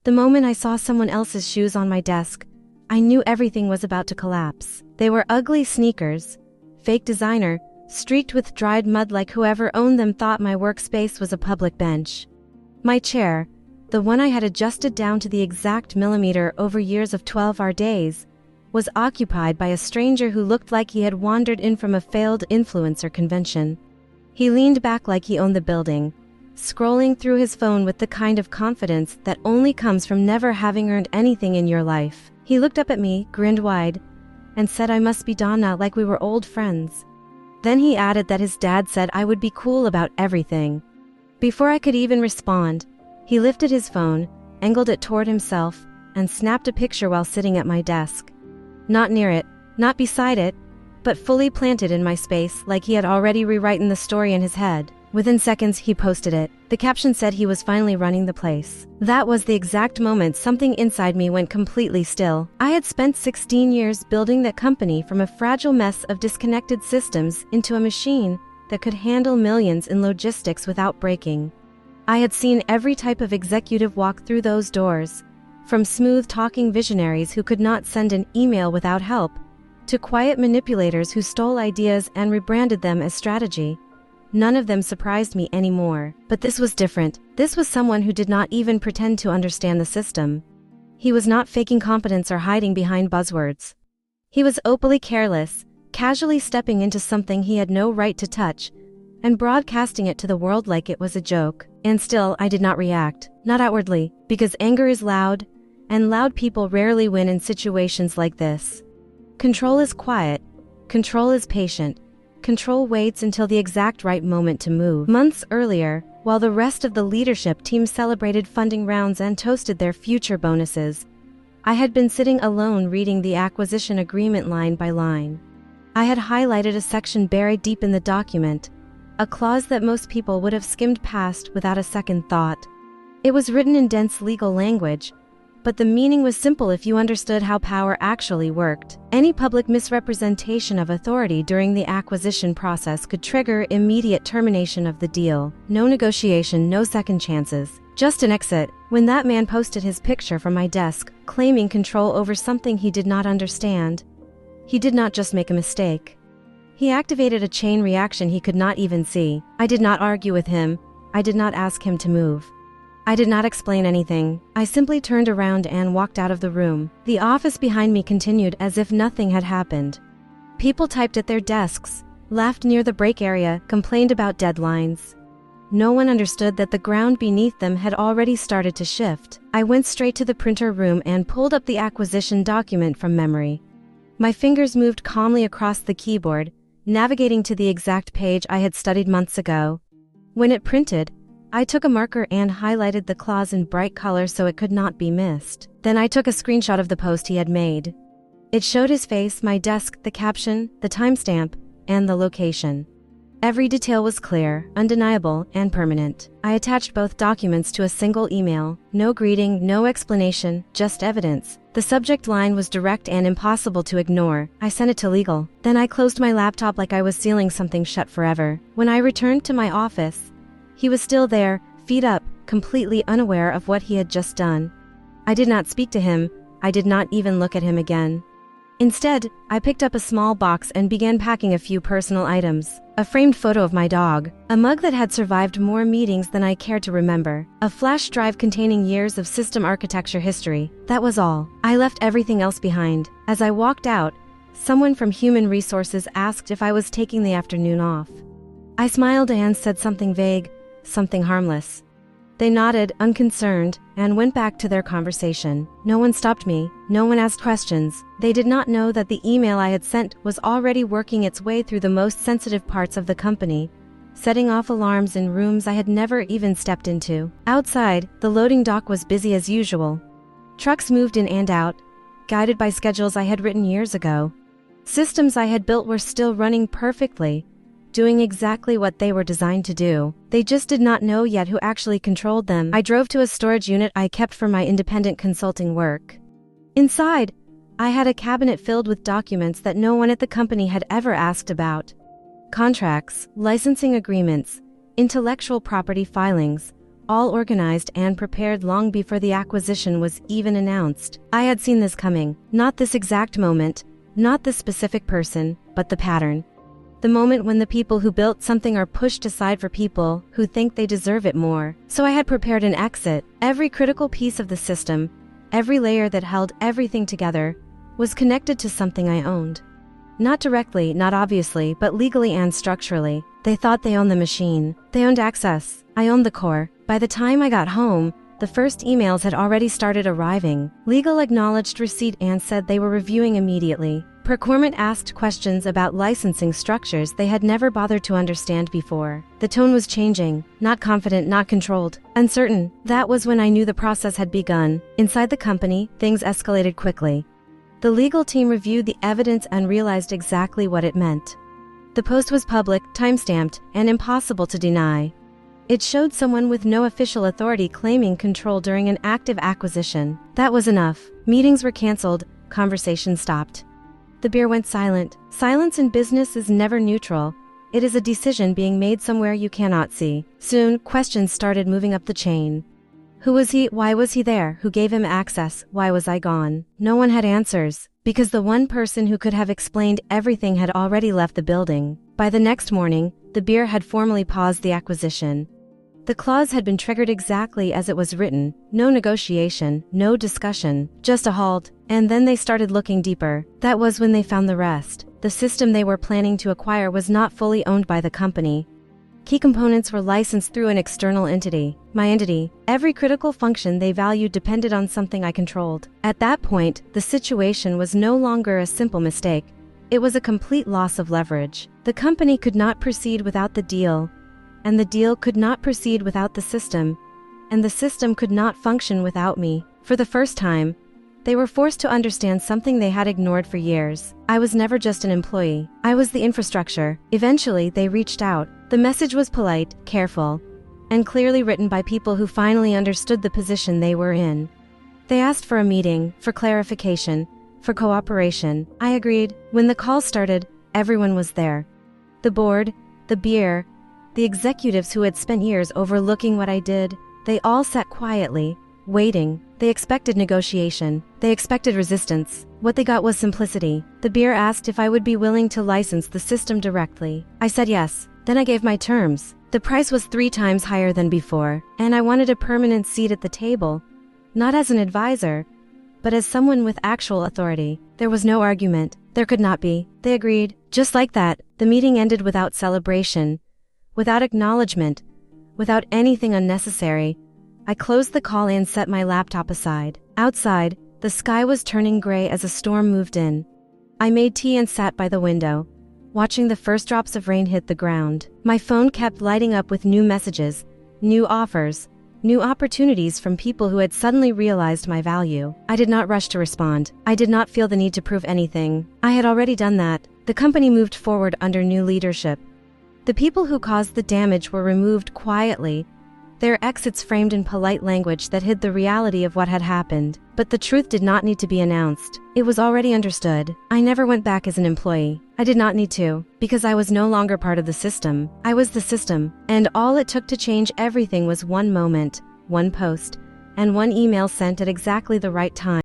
The moment I saw someone else's shoes on my desk, I knew everything was about to collapse. They were ugly sneakers, fake designer, streaked with dried mud like whoever owned them thought my workspace was a public bench. My chair, the one I had adjusted down to the exact millimeter over years of 12-hour days, was occupied by a stranger who looked like he had wandered in from a failed influencer convention. He leaned back like he owned the building, scrolling through his phone with the kind of confidence that only comes from never having earned anything in your life. He looked up at me, grinned wide, and said I must be Donna, like we were old friends. Then he added that his dad said I would be cool about everything. Before I could even respond, he lifted his phone, angled it toward himself, and snapped a picture while sitting at my desk. Not near it, not beside it, but fully planted in my space like he had already rewritten the story in his head. Within seconds, he posted it. The caption said he was finally running the place. That was the exact moment something inside me went completely still. I had spent 16 years building that company from a fragile mess of disconnected systems into a machine that could handle millions in logistics without breaking. I had seen every type of executive walk through those doors, from smooth-talking visionaries who could not send an email without help, to quiet manipulators who stole ideas and rebranded them as strategy. None of them surprised me anymore. But this was different. This was someone who did not even pretend to understand the system. He was not faking competence or hiding behind buzzwords. He was openly careless, casually stepping into something he had no right to touch, and broadcasting it to the world like it was a joke. And still, I did not react. Not outwardly, because anger is loud, and loud people rarely win in situations like this. Control is quiet. Control is patient. Control waits until the exact right moment to move. Months earlier, while the rest of the leadership team celebrated funding rounds and toasted their future bonuses, I had been sitting alone reading the acquisition agreement line by line. I had highlighted a section buried deep in the document, a clause that most people would have skimmed past without a second thought. It was written in dense legal language, but the meaning was simple if you understood how power actually worked. Any public misrepresentation of authority during the acquisition process could trigger immediate termination of the deal. No negotiation, no second chances. Just an exit. When that man posted his picture from my desk, claiming control over something he did not understand, he did not just make a mistake. He activated a chain reaction he could not even see. I did not argue with him. I did not ask him to move. I did not explain anything. I simply turned around and walked out of the room. The office behind me continued as if nothing had happened. People typed at their desks, laughed near the break area, complained about deadlines. No one understood that the ground beneath them had already started to shift. I went straight to the printer room and pulled up the acquisition document from memory. My fingers moved calmly across the keyboard, navigating to the exact page I had studied months ago. When it printed, I took a marker and highlighted the clause in bright color so it could not be missed. Then I took a screenshot of the post he had made. It showed his face, my desk, the caption, the timestamp, and the location. Every detail was clear, undeniable, and permanent. I attached both documents to a single email. No greeting, no explanation, just evidence. The subject line was direct and impossible to ignore. I sent it to legal. Then I closed my laptop like I was sealing something shut forever. When I returned to my office, he was still there, feet up, completely unaware of what he had just done. I did not speak to him. I did not even look at him again. Instead, I picked up a small box and began packing a few personal items. A framed photo of my dog, a mug that had survived more meetings than I cared to remember, a flash drive containing years of system architecture history. That was all. I left everything else behind. As I walked out, someone from Human Resources asked if I was taking the afternoon off. I smiled and said something vague, something harmless. They nodded, unconcerned, and went back to their conversation. No one stopped me. No one asked questions. They did not know that the email I had sent was already working its way through the most sensitive parts of the company, setting off alarms in rooms I had never even stepped into. Outside, the loading dock was busy as usual. Trucks moved in and out, guided by schedules I had written years ago. Systems I had built were still running perfectly, doing exactly what they were designed to do. They just did not know yet who actually controlled them. I drove to a storage unit I kept for my independent consulting work. Inside, I had a cabinet filled with documents that no one at the company had ever asked about. Contracts, licensing agreements, intellectual property filings, all organized and prepared long before the acquisition was even announced. I had seen this coming. Not this exact moment, not this specific person, but the pattern. The moment when the people who built something are pushed aside for people who think they deserve it more. So I had prepared an exit. Every critical piece of the system, every layer that held everything together, was connected to something I owned. Not directly, not obviously, but legally and structurally. They thought they owned the machine. They owned access. I owned the core. By the time I got home, the first emails had already started arriving. Legal acknowledged receipt and said they were reviewing immediately. Procurement asked questions about licensing structures they had never bothered to understand before. The tone was changing, not confident, not controlled, uncertain. That was when I knew the process had begun. Inside the company, things escalated quickly. The legal team reviewed the evidence and realized exactly what it meant. The post was public, time-stamped, and impossible to deny. It showed someone with no official authority claiming control during an active acquisition. That was enough. Meetings were canceled, conversations stopped. The beer went silent. Silence in business is never neutral. It is a decision being made somewhere you cannot see. Soon, questions started moving up the chain. Who was he? Why was he there? Who gave him access? Why was I gone? No one had answers, because the one person who could have explained everything had already left the building. By the next morning, the beer had formally paused the acquisition. The clause had been triggered exactly as it was written. No negotiation, no discussion, just a halt. And then they started looking deeper. That was when they found the rest. The system they were planning to acquire was not fully owned by the company. Key components were licensed through an external entity. My entity. Every critical function they valued depended on something I controlled. At that point, the situation was no longer a simple mistake. It was a complete loss of leverage. The company could not proceed without the deal, and the deal could not proceed without the system, and the system could not function without me. For the first time, they were forced to understand something they had ignored for years. I was never just an employee. I was the infrastructure. Eventually, they reached out. The message was polite, careful, and clearly written by people who finally understood the position they were in. They asked for a meeting, for clarification, for cooperation. I agreed. When the call started, everyone was there. The board, the beer, the executives who had spent years overlooking what I did, they all sat quietly, waiting. They expected negotiation. They expected resistance. What they got was simplicity. The beer asked if I would be willing to license the system directly. I said yes. Then I gave my terms. The price was 3 times higher than before, and I wanted a permanent seat at the table, not as an advisor, but as someone with actual authority. There was no argument. There could not be. They agreed. Just like that, the meeting ended without celebration, without acknowledgement, without anything unnecessary. I closed the call and set my laptop aside. Outside, the sky was turning gray as a storm moved in. I made tea and sat by the window, watching the first drops of rain hit the ground. My phone kept lighting up with new messages, new offers, new opportunities from people who had suddenly realized my value. I did not rush to respond. I did not feel the need to prove anything. I had already done that. The company moved forward under new leadership. The people who caused the damage were removed quietly, their exits framed in polite language that hid the reality of what had happened. But the truth did not need to be announced. It was already understood. I never went back as an employee. I did not need to, because I was no longer part of the system. I was the system, and all it took to change everything was one moment, one post, and one email sent at exactly the right time.